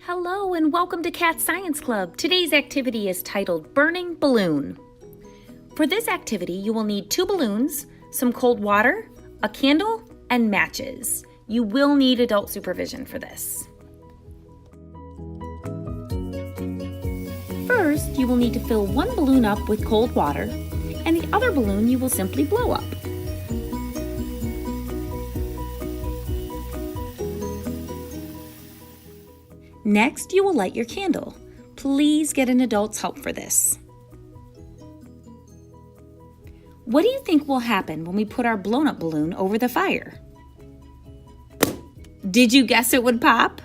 Hello and welcome to Cat Science Club. Today's activity is titled Burning Balloon. For this activity, you will need 2 balloons, some cold water, a candle, and matches. You will need adult supervision for this. First, you will need to fill one balloon up with cold water, and the other balloon you will simply blow up. Next, you will light your candle. Please get an adult's help for this. What do you think will happen when we put our blown-up balloon over the fire? Did you guess it would pop?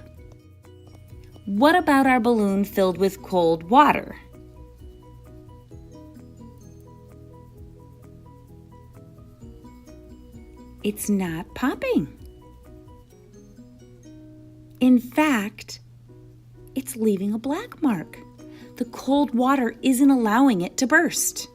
What about our balloon filled with cold water? It's not popping. In fact, it's leaving a black mark. The cold water isn't allowing it to burst.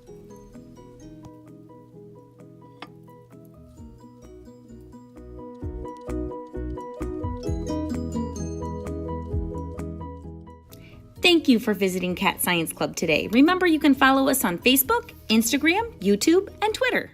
Thank you for visiting Cat Science Club today. Remember, you can follow us on Facebook, Instagram, YouTube, and Twitter.